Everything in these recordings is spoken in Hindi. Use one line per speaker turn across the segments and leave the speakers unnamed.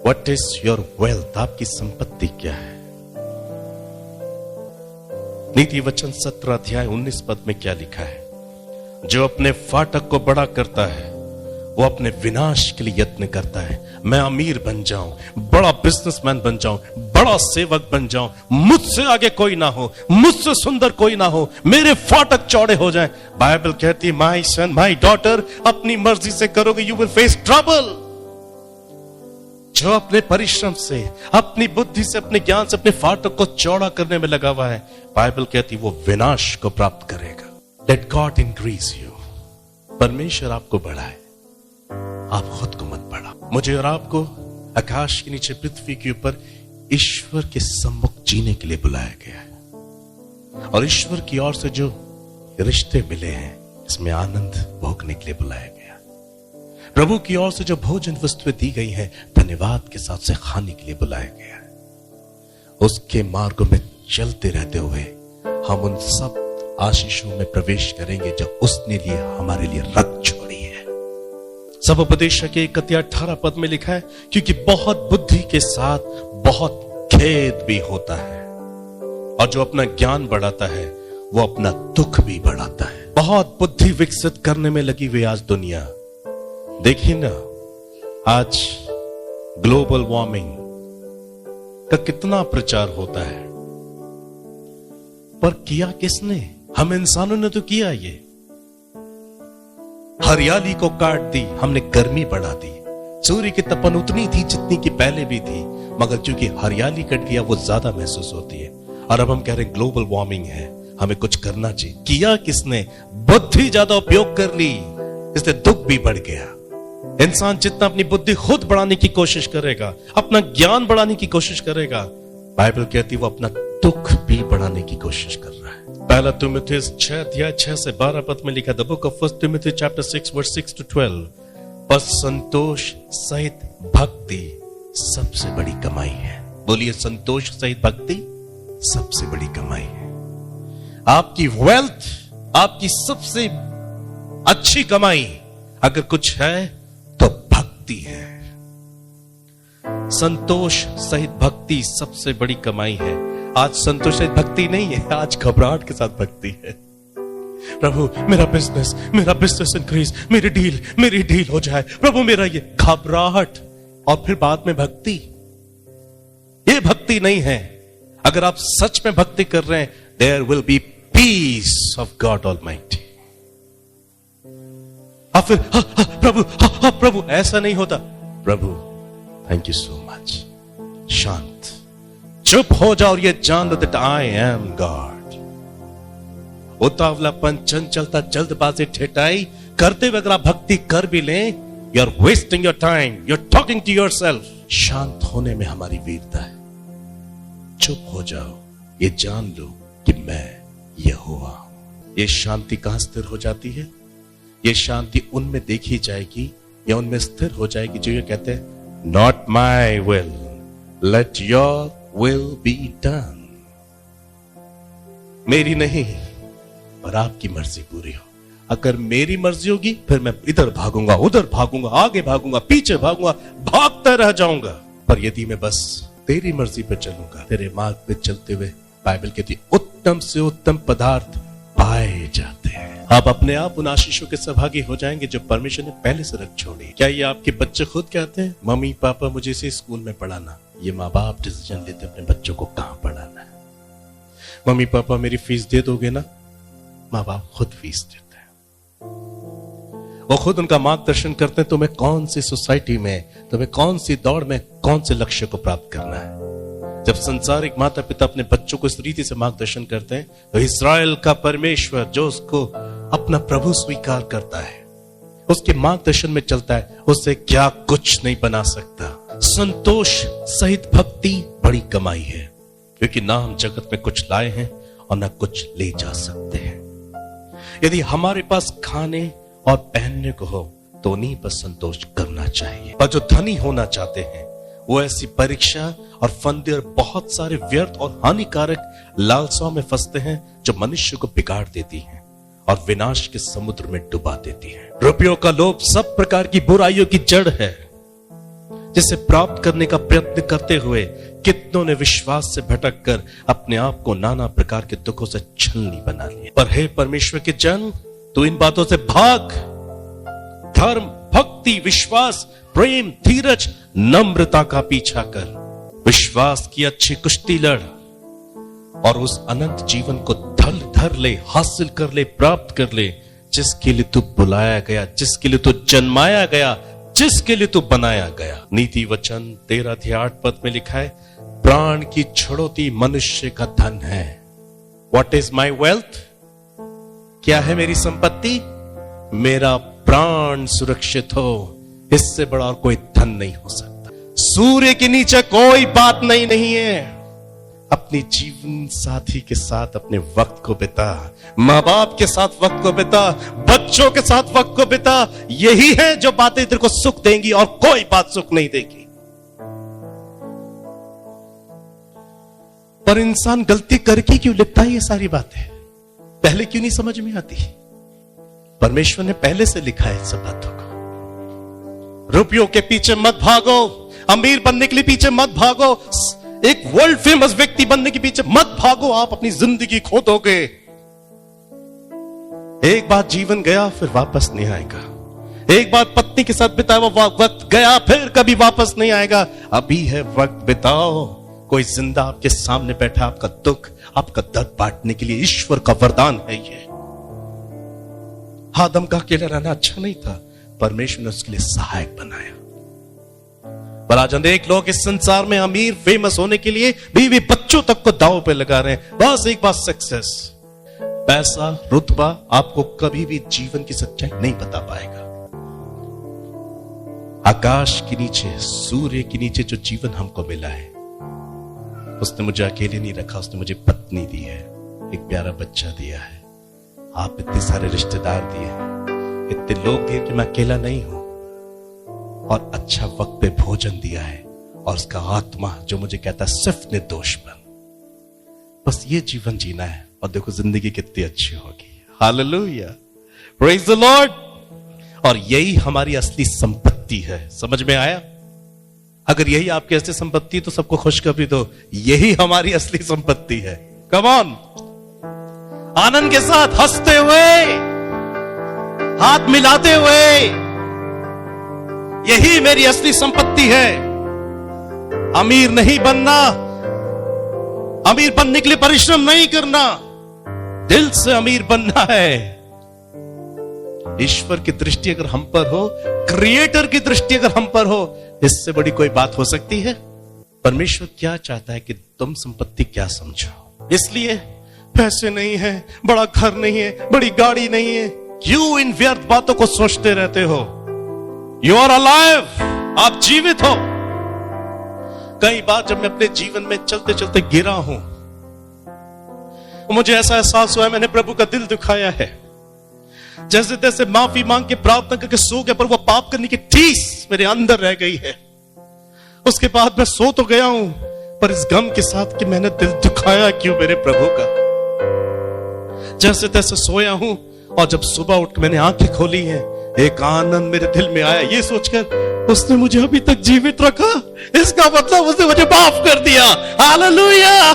What is your wealth? आपकी संपत्ति क्या है? नीति वचन 17 अध्याय 19 पद में क्या लिखा है? जो अपने फाटक को बड़ा करता है वो अपने विनाश के लिए यत्न करता है। मैं अमीर बन जाऊं, बड़ा बिजनेसमैन बन जाऊं, बड़ा सेवक बन जाऊं, मुझसे आगे कोई ना हो, मुझसे सुंदर कोई ना हो, मेरे फाटक चौड़े हो जाएं। बाइबल कहती है माय सन माय डॉटर, अपनी मर्जी से करोगे यू विल फेस ट्रबल। जो अपने परिश्रम से, अपनी बुद्धि से, अपने ज्ञान से अपने फाटक को चौड़ा करने में लगा हुआ है, बाइबल कहती वो विनाश को प्राप्त करेगा। Let God increase you. परमेश्वर आपको बढ़ाए, आप खुद को मत बढ़ाओ। मुझे और आपको आकाश के नीचे पृथ्वी के ऊपर ईश्वर के सम्मुख जीने के लिए बुलाया गया है, और ईश्वर की ओर से जो रिश्ते मिले हैं इसमें आनंद भोगने के लिए बुलाया गया। प्रभु की ओर से जो भोजन वस्तुएं दी गई हैं धन्यवाद के साथ से खाने के लिए बुलाया गया है। उसके मार्गों में चलते रहते हुए हम उन सब आशीषों में प्रवेश करेंगे जो उसने लिए हमारे लिए रख छोड़ी है। सब उपदेशक के 1:18 पद में लिखा है, क्योंकि बहुत बुद्धि के साथ बहुत खेद भी होता है, और जो अपना ज्ञान बढ़ाता है वो अपना दुख भी बढ़ाता है। बहुत बुद्धि विकसित करने में लगी हुई आज दुनिया। देखिए ना, आज ग्लोबल वार्मिंग का कितना प्रचार होता है, पर किया किसने? हम इंसानों ने तो किया। ये हरियाली को काट दी, हमने गर्मी बढ़ा दी। सूर्य की तपन उतनी थी जितनी की पहले भी थी, मगर क्योंकि हरियाली कट गया वो ज्यादा महसूस होती है। और अब हम कह रहे हैं ग्लोबल वार्मिंग है, हमें कुछ करना चाहिए। किया किसने? बुद्धि ज्यादा उपयोग कर ली, इसलिए दुख भी बढ़ गया। इंसान जितना अपनी बुद्धि खुद बढ़ाने की कोशिश करेगा, अपना ज्ञान बढ़ाने की कोशिश करेगा, बाइबल कहती है वो अपना दुख भी बढ़ाने की कोशिश कर रहा है। पहला तीमुथियुस 6 से 12 पद में लिखा, the book of 1 Timothy chapter 6 verse 6 to 12, पर संतोष सहित भक्ति सबसे बड़ी कमाई है। बोलिए, संतोष सहित भक्ति सबसे बड़ी कमाई है। आपकी वेल्थ, आपकी सबसे अच्छी कमाई अगर कुछ है तो भक्ति है। संतोष सहित भक्ति सबसे बड़ी कमाई है। आज संतोष सहित भक्ति नहीं है, आज घबराहट के साथ भक्ति है। प्रभु मेरा बिजनेस इंक्रीज, मेरी डील हो जाए, प्रभु मेरा ये घबराहट, और फिर बाद में भक्ति। ये भक्ति नहीं है। अगर आप सच में भक्ति कर रहे हैं, there will be peace of God almighty. और फिर प्रभु ऐसा नहीं होता। प्रभु थैंक यू सो मच। शांत, चुप हो जाओ और ये जान लो दैट आई एम गॉड। उतावलापन, चंचलता, जल्दबाजी, ठेठाई करते हुए अगर आप भक्ति कर भी लें, you are wasting your time, you are talking to yourself. शांत होने में हमारी वीरता है। चुप हो जाओ, ये जान लो कि मैं यहोवा हूं। ये शांति कहां स्थिर हो जाती है? ये शांति उनमें देखी जाएगी या उनमें स्थिर हो जाएगी जो ये कहते हैं, not my will, let your will be done. मेरी नहीं पर आपकी मर्जी पूरी हो। अगर मेरी मर्जी होगी फिर मैं इधर भागूंगा, उधर भागूंगा, आगे भागूंगा, पीछे भागूंगा, भागता रह जाऊंगा। पर यदि मैं बस तेरी मर्जी पे चलूंगा, तेरे मार्ग पे चलते हुए, बाइबल कहती उत्तम से उत्तम पदार्थ पाए जाते हैं। आप अपने आप उन आशीषों के सहभागी हो जाएंगे जो परमेश्वर ने पहले से रख छोड़ी। क्या ये आपके बच्चे खुद कहते हैं, मम्मी पापा मुझे इसे स्कूल में पढ़ाना? ये माँ बाप डिसीजन लेते अपने बच्चों को कहां पढ़ाना है। मम्मी पापा मेरी फीस दे दोगे ना? माँ बाप खुद फीस देते हैं, वो खुद उनका मार्गदर्शन करते हैं तुम्हें कौन सी सोसाइटी में, तुम्हें कौन सी दौड़ में कौन से लक्ष्य को प्राप्त करना है। जब संसारिक माता पिता अपने बच्चों को इस रीति से मार्गदर्शन करते हैं, तो इस्राएल का परमेश्वर जो उसको अपना प्रभु स्वीकार करता है, उसके मार्गदर्शन में चलता है, उससे क्या कुछ नहीं बना सकता। संतोष सहित भक्ति बड़ी कमाई है, क्योंकि ना हम जगत में कुछ लाए हैं और ना कुछ ले जा सकते हैं। यदि हमारे पास खाने और पहनने को हो तो उन्हीं पर संतोष करना चाहिए। पर जो धनी होना चाहते हैं वो ऐसी परीक्षा और फंदे और बहुत सारे व्यर्थ और हानिकारक लालसाओं में फंसते हैं जो मनुष्य को बिगाड़ देती हैं और विनाश के समुद्र में डुबा देती हैं। रुपयों का लोभ सब प्रकार की बुराइयों की जड़ है। जिसे प्राप्त करने का प्रयत्न करते हुए कितनों ने विश्वास से भटक कर अपने आप को नाना प्रकार के दुखों से छलनी बना लिया। पर हे परमेश्वर के जन, तू इन बातों से भाग। धर्म, भक्ति, विश्वास, प्रेम, धीरज, नम्रता का पीछा कर, विश्वास की अच्छी कुश्ती लड़ और उस अनंत जीवन को धर ले, हासिल कर ले, प्राप्त कर ले, जिसके लिए तू बुलाया गया, जिसके लिए तू जन्माया गया, जिसके लिए तू बनाया गया। नीति वचन 13 अध्याय 8 पद में लिखा है, प्राण की छुड़ौती मनुष्य का धन है। What is my wealth? क्या है मेरी संपत्ति? मेरा प्राण सुरक्षित हो, इससे बड़ा और कोई धन नहीं हो सकता। सूर्य के नीचे कोई बात नहीं है। अपनी जीवन साथी के साथ अपने वक्त को बिता, मां बाप के साथ वक्त को बिता, बच्चों के साथ वक्त को बिता। यही है जो बातें तेरे को सुख देंगी और कोई बात सुख नहीं देगी। पर इंसान गलती करके क्यों लिखता है ये सारी बातें? पहले क्यों नहीं समझ में आती? परमेश्वर ने पहले से लिखा है सब बातों को। रुपयों के पीछे मत भागो, अमीर बनने के लिए पीछे मत भागो, एक वर्ल्ड फेमस व्यक्ति बनने के पीछे मत भागो, आप अपनी जिंदगी खो दोगे। एक बार जीवन गया फिर वापस नहीं आएगा। एक बार पत्नी के साथ बिताया हुआ वक्त गया फिर कभी वापस नहीं आएगा। अभी है वक्त बिताओ। कोई जिंदा आपके सामने बैठा, आपका दुख, आपका दर्द बांटने के लिए ईश्वर का वरदान है ये। आदम का अकेला रहना अच्छा नहीं था, परमेश्वर ने उसके लिए सहायक बनाया। पर आज अनेक लोग इस संसार में अमीर फेमस होने के लिए बीवी बच्चों तक को दांव पे लगा रहे हैं। बस एक बात, सक्सेस, पैसा, रुतबा आपको कभी भी जीवन की सच्चाई नहीं बता पाएगा। आकाश के नीचे, सूर्य के नीचे जो जीवन हमको मिला है, उसने मुझे अकेले नहीं रखा, उसने मुझे पत्नी दी है, एक प्यारा बच्चा दिया है, आप इतने सारे रिश्तेदार दिए हैं, इतने लोग दिए कि मैं अकेला नहीं हूं, और अच्छा वक्त पे भोजन दिया है, और उसका आत्मा जो मुझे कहता है सिर्फ निर्दोष बन। बस ये जीवन जीना है और देखो जिंदगी कितनी अच्छी होगी। Hallelujah, praise the Lord. और यही हमारी असली संपत्ति है। समझ में आया? अगर यही आपकी असली संपत्ति तो सबको खुशखबरी दो, यही हमारी असली संपत्ति है। कम ऑन, आनंद के साथ हंसते हुए, हाथ मिलाते हुए, यही मेरी असली संपत्ति है। अमीर नहीं बनना, अमीर बनने के लिए परिश्रम नहीं करना, दिल से अमीर बनना है। ईश्वर की दृष्टि अगर हम पर हो, क्रिएटर की दृष्टि अगर हम पर हो, इससे बड़ी कोई बात हो सकती है? परमेश्वर क्या चाहता है कि तुम संपत्ति क्या समझो। इसलिए पैसे नहीं है, बड़ा घर नहीं है, बड़ी गाड़ी नहीं है, क्यों इन व्यर्थ बातों को सोचते रहते हो? यू आर अलाइव, आप जीवित हो। कई बार जब मैं अपने जीवन में चलते चलते गिरा हूं, मुझे ऐसा एहसास हुआ है मैंने प्रभु का दिल दुखाया है। जैसे तैसे माफी मांग के प्रार्थना करके सो गया, पर वो पाप करने की ठेस मेरे अंदर रह गई है। उसके बाद मैं सो तो गया हूं, पर इस गम के साथ कि मैंने दिल दुखाया क्यों मेरे प्रभु का। जैसे तैसे सोया हूं, और जब सुबह उठ मैंने आंखें खोली हैं, एक आनंद मेरे दिल में आया, ये सोचकर उसने मुझे अभी तक जीवित रखा, इसका मतलब उसने मुझे माफ कर दिया। हालेलुया।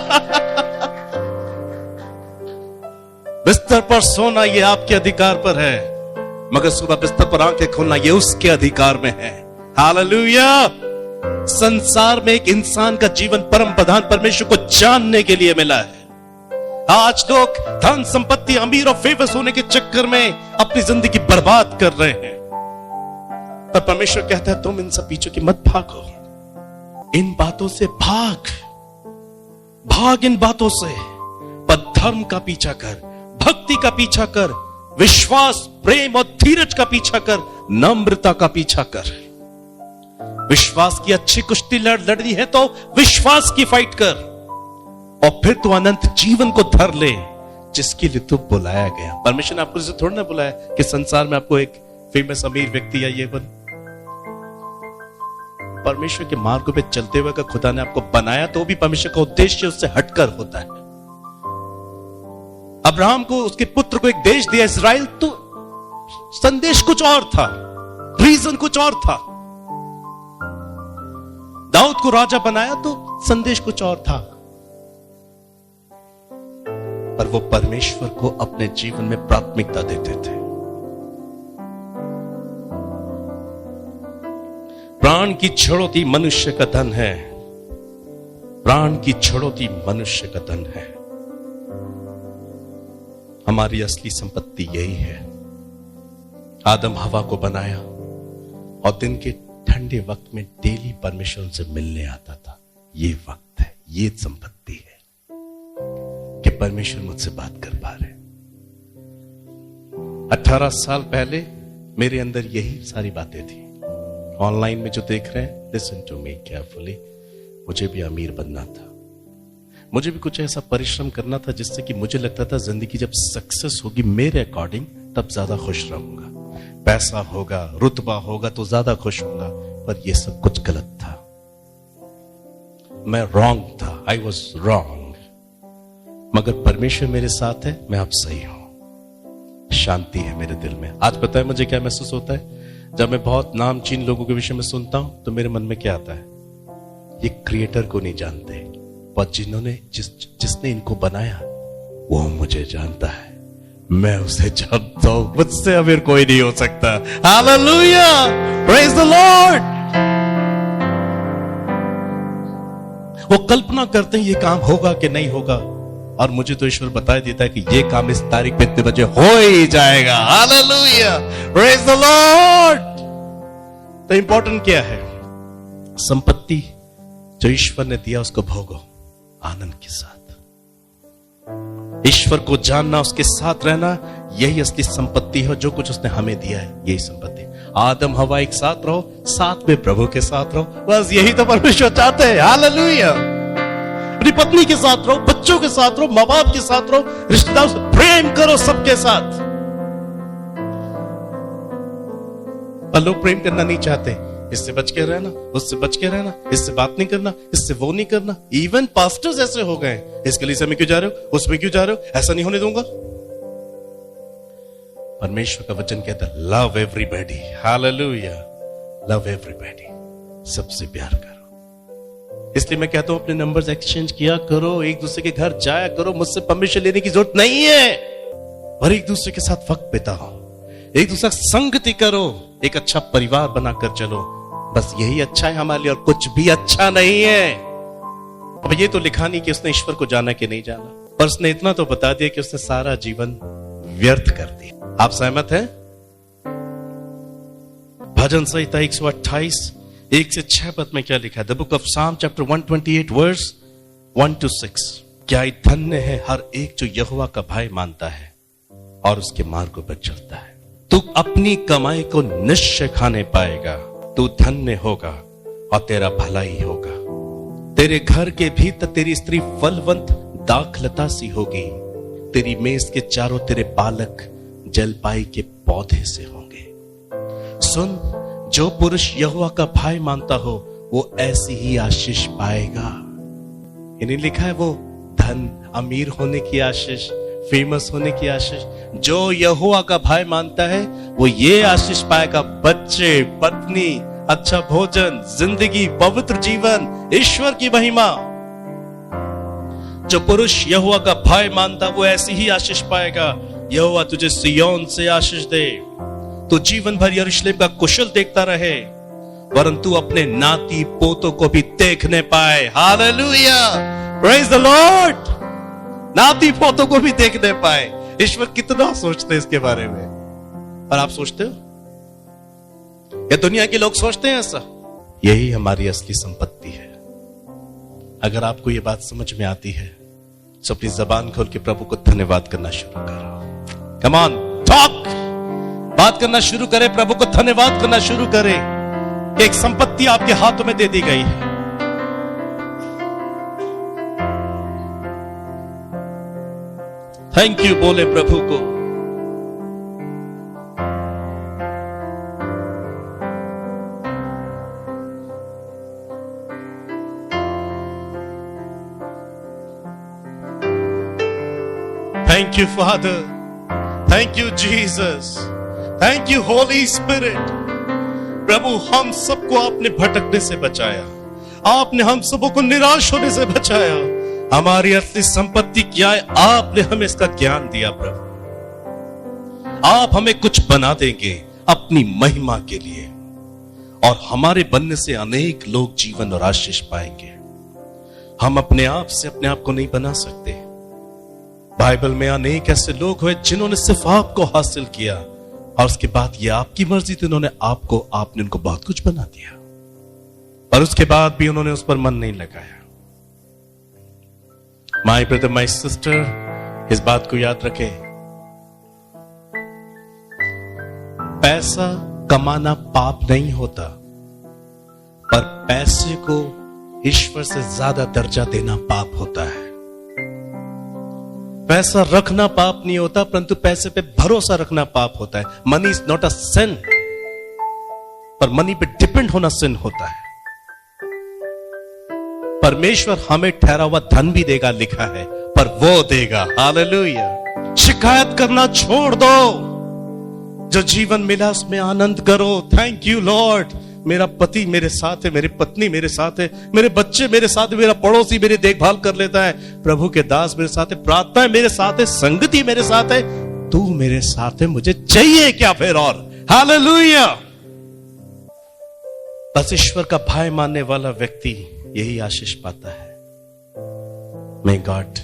बिस्तर पर सोना ये आपके अधिकार पर है, मगर सुबह बिस्तर पर आंखें खोलना ये उसके अधिकार में है। हालेलुया। संसार में एक इंसान का जीवन परम प्रधान परमेश्वर को जानने के लिए मिला है। आज लोग धन संपत्ति, अमीर और फेमस होने के चक्कर में अपनी जिंदगी बर्बाद कर रहे हैं। पर परमेश्वर कहता है तुम इन सब पीछे की मत भागो, इन बातों से भाग इन बातों से, पर धर्म का पीछा कर, भक्ति का पीछा कर, विश्वास, प्रेम और धीरज का पीछा कर, नम्रता का पीछा कर। विश्वास की अच्छी कुश्ती लड़नी है तो विश्वास की फाइट कर, और फिर तू अनंत जीवन को धर ले जिसके लिए तू बुलाया गया। परमेश्वर ने आपको इसे थोड़ा ना बुलाया कि संसार में आपको एक फेमस अमीर व्यक्ति या ये बन। परमेश्वर के मार्ग पे चलते हुए का खुदा ने आपको बनाया तो भी परमेश्वर का उद्देश्य उससे हटकर होता है। अब्राहम को, उसके पुत्र को एक देश दिया इस्राएल, तो संदेश कुछ और था, रीजन कुछ और था। दाऊद को राजा बनाया तो संदेश कुछ और था, पर वो परमेश्वर को अपने जीवन में प्राथमिकता देते थे। प्राण की छड़ोती मनुष्य का धन है, प्राण की छड़ोती मनुष्य का धन है। हमारी असली संपत्ति यही है। आदम हवा को बनाया और दिन के ठंडे वक्त में डेली परमेश्वर से मिलने आता था। ये वक्त है, ये संपत्ति है कि परमेश्वर मुझसे बात कर पा रहे। 18 साल पहले मेरे अंदर यही सारी बातें थी। ऑनलाइन में जो देख रहे हैं, लिसन टू मी केयरफुली, मुझे भी अमीर बनना था। मुझे भी कुछ ऐसा परिश्रम करना था जिससे कि मुझे लगता था जिंदगी जब सक्सेस होगी मेरे अकॉर्डिंग तब ज्यादा खुश रहूंगा, पैसा होगा, रुतबा होगा तो ज्यादा खुश होगा। पर यह सब कुछ गलत था। मैं रॉन्ग था, आई वॉज रॉन्ग। मगर परमेश्वर मेरे साथ है, मैं अब सही हूं। शांति है मेरे दिल में। आज पता है मुझे क्या महसूस होता है? जब मैं बहुत नामचीन लोगों के विषय में सुनता हूं तो मेरे मन में क्या आता है? ये क्रिएटर को नहीं जानते, पर जिन्होंने जिसने इनको बनाया वो मुझे जानता है, मैं उसे जानता हूं। मुझसे अमीर कोई नहीं हो सकता। Hallelujah, praise the Lord. वो कल्पना करते हैं ये काम होगा कि नहीं होगा, और मुझे तो ईश्वर बता देता है कि ये काम इस तारीख पे इतने बजे हो ही जाएगा। Hallelujah, praise the Lord. तो इंपॉर्टेंट क्या है? संपत्ति जो ईश्वर ने दिया उसको भोगो आनंद के साथ। ईश्वर को जानना, उसके साथ रहना, यही असली संपत्ति है। जो कुछ उसने हमें दिया है यही संपत्ति। आदम हवा एक साथ रहो, साथ में प्रभु के साथ रहो, बस यही तो परमेश्वर चाहते हैं। हालेलुया। अपनी पत्नी के साथ रहो, बच्चों के साथ रहो, माँ बाप के साथ रहो, रिश्तेदारों से प्रेम करो, सबके साथ। पर लोग प्रेम करना नहीं चाहते। इससे बच के रहना, उससे बच के रहना, इससे बात नहीं करना, इससे वो नहीं करना। इवन पास्टर्स ऐसे हो गए, इस कलीसिया में क्यों जा रहे हो, उसमें क्यों जा रहे हो, ऐसा नहीं होने दूंगा। परमेश्वर का वचन कहता है love everybody. Hallelujah, love everybody, सबसे प्यार करो। इसलिए मैं कहता हूं अपने नंबर्स एक्सचेंज किया करो, एक दूसरे के घर जाया करो। मुझसे परमिशन लेने की जरूरत नहीं है, और एक दूसरे के साथ वक्त बिताओ, एक दूसरे का संगति करो, एक अच्छा परिवार बनाकर चलो। बस यही अच्छा है हमारे लिए, और कुछ भी अच्छा नहीं है। अब ये तो लिखा नहीं कि उसने ईश्वर को जाना कि नहीं जाना, पर उसने इतना तो बता दिया कि उसने सारा जीवन व्यर्थ कर दिया। आप सहमत हैं? भजन संहिता 128 1 से 6 पद में क्या लिखा है? द बुक ऑफ साम चैप्टर 128 वर्स 1 to 6। क्या धन्य है हर एक जो यहोवा का भय मानता है और उसके मार्गों पर चलता है। तू अपनी कमाई को निश्चय खाने पाएगा, तू धन्य होगा और तेरा भलाई होगा। तेरे घर के भीतर तेरी स्त्री फलवंत दाखलता सी होगी, तेरी मेज के चारों तेरे बालक जलपाई के पौधे से होंगे। सुन, जो पुरुष यहोवा का भय मानता हो वो ऐसी ही आशीष पाएगा। इन्हें लिखा है वो धन, अमीर होने की आशीष, फेमस होने की आशीष। जो यहोवा का भय मानता है वो ये आशीष पाएगा, बच्चे, पत्नी, अच्छा भोजन, जिंदगी, पवित्र जीवन, ईश्वर की महिमा। जो पुरुष यहोवा का भय मानता वो ऐसी ही आशीष पाएगा। यहोवा तुझे सिय्योन से आशीष दे, तू जीवन भर यरूशलेम का कुशल देखता रहे, वरन तू अपने नाती पोतों को भी देखने पाए। Hallelujah, praise the Lord. नाती पोतों को भी देखने पाए। ईश्वर कितना सोचते हैं इसके बारे में, और आप सोचते हो? क्या दुनिया के लोग सोचते हैं ऐसा? यही हमारी असली संपत्ति है। अगर आपको यह बात समझ में आती है तो अपनी जबान खोल के प्रभु को धन्यवाद करना शुरू करो। कम ऑन, टॉक, बात करना शुरू करें, प्रभु को धन्यवाद करना शुरू करें कि एक संपत्ति आपके हाथों में दे दी गई है। थैंक यू बोले प्रभु को। Thank you father, thank you Jesus, thank you holy spirit. प्रभु, हम सबको आपने भटकने से बचाया, आपने हम सबों को निराश होने से बचाया। हमारी असली संपत्ति क्या है, आपने हमें इसका ज्ञान दिया प्रभु। आप हमें कुछ बना देंगे अपनी महिमा के लिए, और हमारे बनने से अनेक लोग जीवन और आशीष पाएंगे। हम अपने आप से अपने आप को नहीं बना सकते। बाइबल में अनेक ऐसे लोग हुए जिन्होंने सिर्फ आपको हासिल किया, और उसके बाद ये आपकी मर्जी थी, उन्होंने आपने उनको बहुत कुछ बना दिया, पर उसके बाद भी उन्होंने उस पर मन नहीं लगाया। माय ब्रदर, माय सिस्टर, इस बात को याद रखें, पैसा कमाना पाप नहीं होता, पर पैसे को ईश्वर से ज्यादा दर्जा देना पाप होता है। पैसा रखना पाप नहीं होता, परंतु पैसे पे भरोसा रखना पाप होता है। मनी इज नॉट अ सिन, पर मनी पे डिपेंड होना सिन होता है। परमेश्वर हमें ठहरा हुआ धन भी देगा, लिखा है, पर वो देगा। हालेलुया। शिकायत करना छोड़ दो, जो जीवन मिला उसमें आनंद करो। थैंक यू लॉर्ड, मेरा पति मेरे साथ है, मेरी पत्नी मेरे साथ है, मेरे बच्चे मेरे साथ है, मेरा पड़ोसी मेरी देखभाल कर लेता है, प्रभु के दास मेरे साथ है, प्रार्थना मेरे साथ है, संगति मेरे साथ है, तू मेरे साथ है, मुझे चाहिए क्या फिर और। हालेलुया। बस ईश्वर का भय मानने वाला व्यक्ति यही आशीष पाता है। May God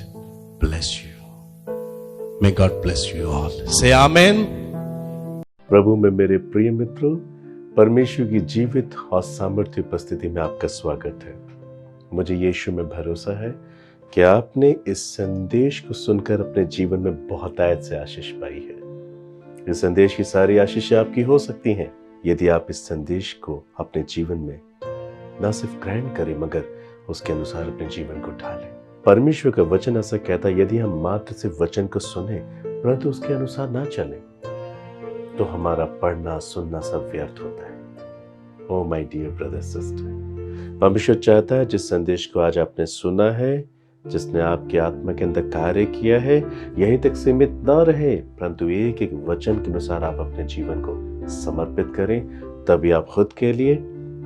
bless you, may God bless you all. से आमेन।
प्रभु में मेरे प्रिय मित्रों, परमेश्वर की जीवित और सामर्थ्य उपस्थिति में आपका स्वागत है। मुझे यीशु में भरोसा है कि आपने इस संदेश को सुनकर अपने जीवन में बहुतायत से आशीष पाई है। इस संदेश की सारी आशीष आपकी हो सकती हैं यदि आप इस संदेश को अपने जीवन में न सिर्फ ग्रहण करें, मगर उसके अनुसार अपने जीवन को ढालें। परमेश्वर का वचन ऐसा कहता है, यदि हम मात्र से वचन को सुने परंतु उसके अनुसार ना चलें, तो हमारा पढ़ना सुनना सब व्यर्थ होता है। O my dear brother sister, परमेश्वर चाहता है जिस संदेश को आज आपने सुना है, जिसने आपकी आत्मा के अंदर कार्य किया है, यहीं तक सीमित ना रहे, परंतु एक एक वचन के अनुसार आप अपने जीवन को समर्पित करें, तभी आप खुद के लिए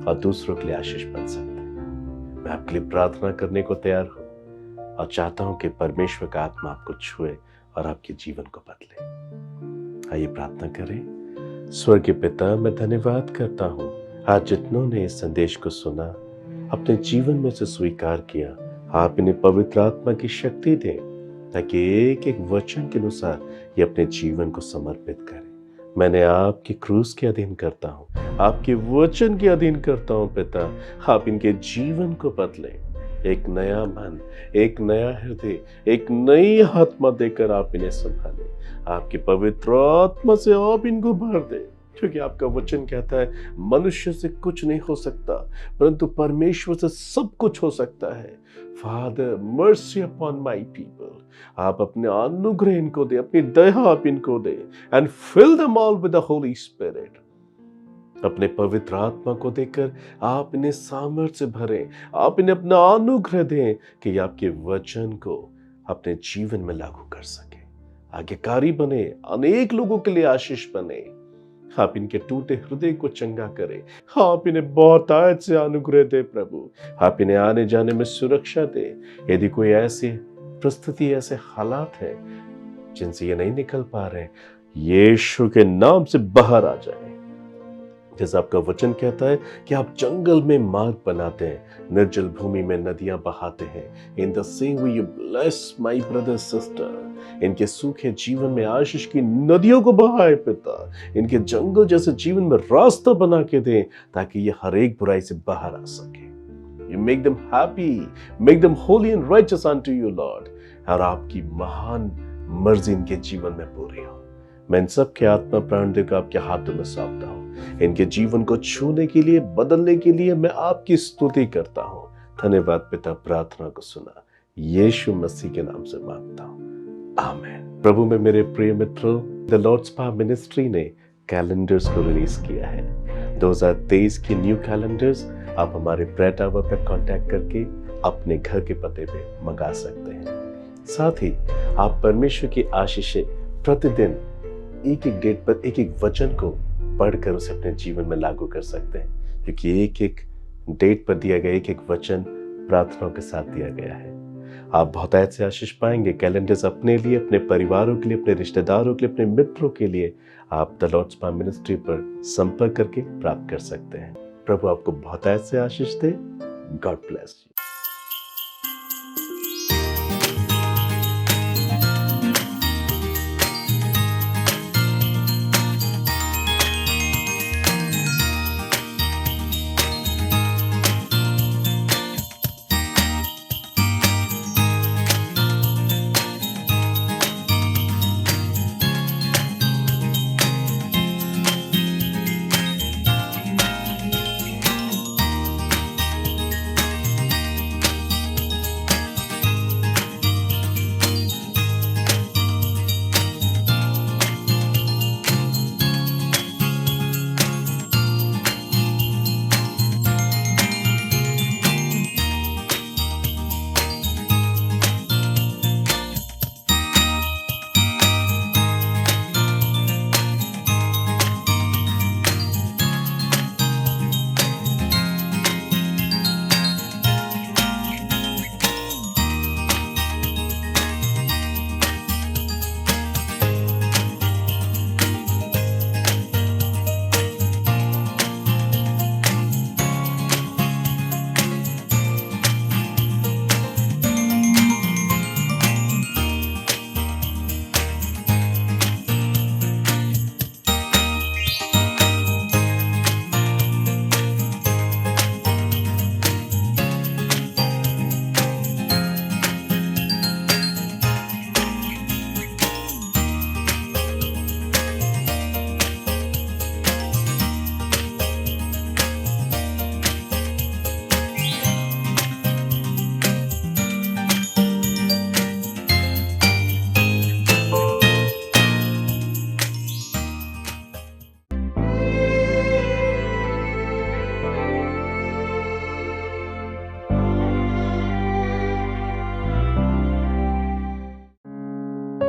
और दूसरों के लिए आशीष बन सकते हैं। मैं आपके लिए प्रार्थना करने को तैयार हूं और चाहता हूं कि परमेश्वर का आत्मा आपको छुए और आपके जीवन को बदले। आइए प्रार्थना करें। स्वर्गीय पिता, मैं धन्यवाद करता हूं आज जितनों ने इस संदेश को सुना, अपने जीवन में से स्वीकार किया, आप इन्हें पवित्र आत्मा की शक्ति दें ताकि एक एक वचन के अनुसार ये अपने जीवन को समर्पित करें। मैंने आपकी क्रूस के अधीन करता हूँ, आपके वचन के अधीन करता हूँ पिता, आप इनके जीवन को बदलें, एक नया मन, एक नया हृदय, एक नई आत्मा देकर आप इन्हें संभालें। आपकी पवित्र आत्मा से आप इनको भर दें, क्योंकि आपका वचन कहता है मनुष्य से कुछ नहीं हो सकता, परंतु परमेश्वर से सब कुछ हो सकता है। Father, mercy upon my people, आप अपने अनुग्रह इनको दे, अपनी दया आप इनको दे, and fill them all with the holy spirit. अपने पवित्र आत्मा को देकर आप इन्हें सामर्थ्य से भरें, आप इन्हें अपना अनुग्रह दें कि आपके वचन को अपने जीवन में लागू कर सके, आज्ञाकारी बने, अनेक लोगों के लिए आशीष बने। आप इनके टूटे हृदय को चंगा करें, आप इन्हें बहुतायत से अनुग्रह दे प्रभु, आप इन्हें आने जाने में सुरक्षा दे। यदि कोई ऐसी परिस्थिति, ऐसे हालात है जिनसे ये नहीं निकल पा रहे, यीशु के नाम से बाहर आ जाए। जैसा आपका वचन कहता है कि आप जंगल में मार्ग बनाते हैं, निर्जल भूमि में नदियां बहाते हैं। In the same way you bless my brother sister, इनके सूखे जीवन में आशीष की नदियों को बहाए पिता, इनके जंगल जैसे जीवन में रास्ता बना के दें ताकि ये हर एक बुराई से बाहर आ सके। You make them happy, make them holy and righteous unto you Lord, और आपकी महान मर्जी इनके जीवन में पूरी हो। मैं इन सब के आत्मा प्राण देकर आपके हाथों में सौंपता हूँ। इनके जीवन को छूने के लिए, बदलने के लिए मैं आपकी स्तुति करता हूँ। धन्यवाद पिता, प्रार्थना को सुना, यीशु मसीह के नाम से मांगता हूँ, आमीन। प्रभु में मेरे प्रिय मित्रों, द लॉर्ड्स पावर मिनिस्ट्री ने कैलेंडर्स को रिलीज किया है। 2023 की न्यू कैलेंडर्स आप हमारे प्रेयर टावर पर कांटेक्ट करके अपने घर के पते पे मंगा सकते हैं। साथ ही आप परमेश्वर की आशीषें प्रतिदिन एक एक डेट पर एक एक वचन को पढ़कर उसे अपने जीवन में लागू कर सकते हैं, क्योंकि एक एक डेट पर दिया गया एक वचन प्रार्थनाओं के साथ दिया गया है। आप बहुतायत से आशीष पाएंगे। कैलेंडर्स अपने लिए, अपने परिवारों के लिए, अपने रिश्तेदारों के लिए, अपने मित्रों के लिए आप द लॉर्ड्स पाम मिनिस्ट्री पर संपर्क करके प्राप्त कर सकते हैं। प्रभु आपको बहुतायत से आशीष दे। God bless you.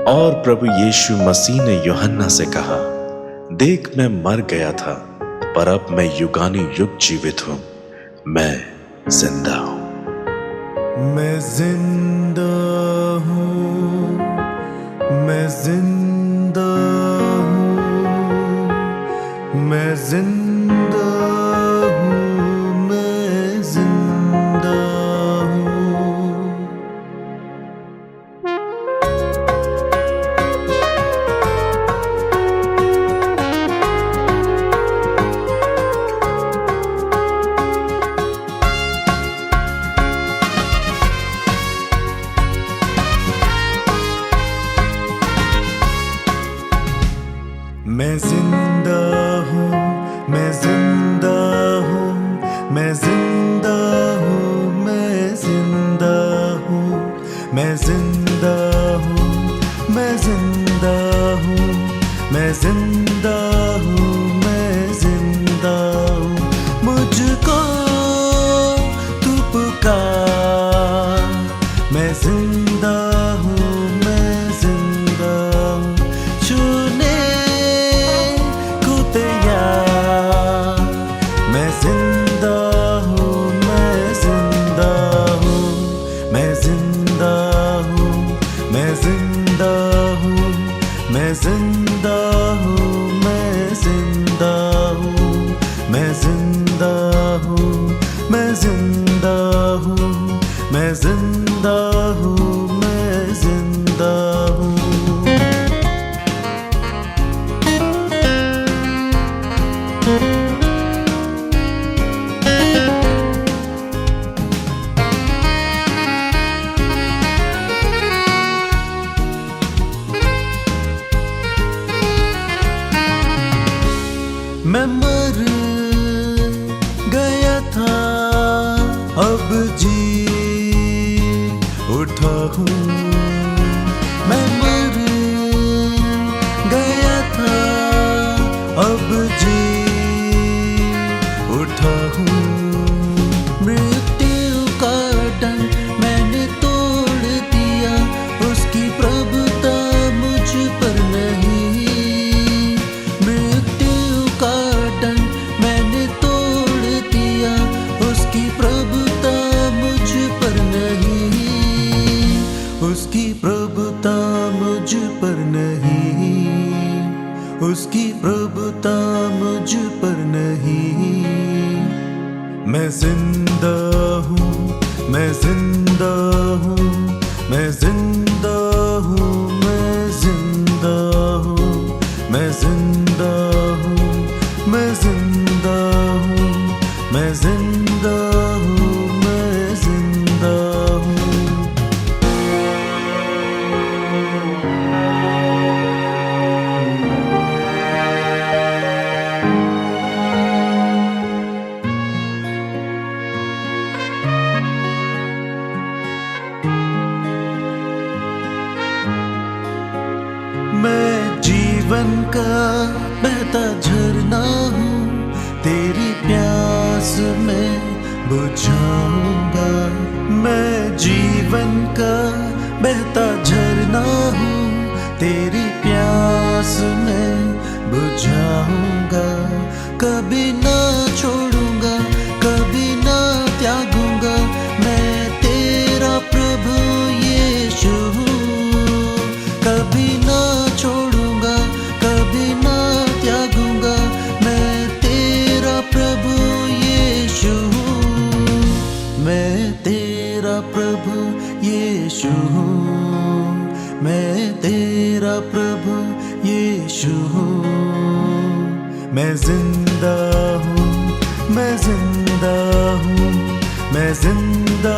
और प्रभु यीशु मसीह ने यूहन्ना से कहा, देख मैं मर गया था, पर अब मैं युगानी युग जीवित हूं, मैं जिंदा हूं।
मैं जिंदा हूं, मैं जिंदा हूं, मैं जिंदा हूं, मैं जिंदा हूं। मैं जिंदा हूँ, मैं जिंदा हूँ, मैं जिंदा हूँ, मैं जिंदा हूँ, मैं जिंदा हूँ, मैं जिंदा हूँ, मैं जिंदा हूँ, मैं जिंदा हूँ। मुझको तू पुकार, मैं जिंदा हूँ, मैं जिंदा हूँ। छूने मैं जिंदा हूँ, मैं जिंदा हूँ, मैं जिंदा हूँ, मैं जिंदा हूँ, मैं जिंदा हूँ, मैं जिंदा हूँ, मैं जिंदा हूँ, मैं जिंदा हूँ, मैं जिंदा हूँ, मैं जिंदा हूँ। मैं मर गया था, अब जी उठा हूँ। मैं मर गया था, अब जी उठा हूँ। मृत्यु का डंक मैंने तोड़ दिया, उसकी प्रभुता मुझ पर नहीं। मृत्यु का डंक मैंने तोड़ दिया, उसकी प्रभुता मुझ पर नहीं। मैं जिंदा हूँ, मैं जिंदा हूँ, मैं जिंदा हूँ, मैं जिंदा हूँ, मैं जिंदा हूँ, मैं जिंदा हूँ, मैं जिंदा हूँ, मैं जिंदा हूँ। मैं जीवन का बहता झरना हूँ, तेरी प्यास में बुझाऊंगा। मैं जीवन का बहता झरना हूँ, तेरी प्यास में बुझाऊंगा। कभी ना छोड़ूंगा, कभी ना त्यागूंगा, मैं तेरा प्रभु यीशु हूँ। कभी ना छोड़ूंगा, कभी ना त्यागूंगा, मैं तेरा प्रभु यीशु हूँ। मैं तेरा प्रभु यीशु हूँ, मैं तेरा प्रभु यीशु हूँ। मैं जिंदा हूँ, मैं जिंदा हूँ, मैं जिंदा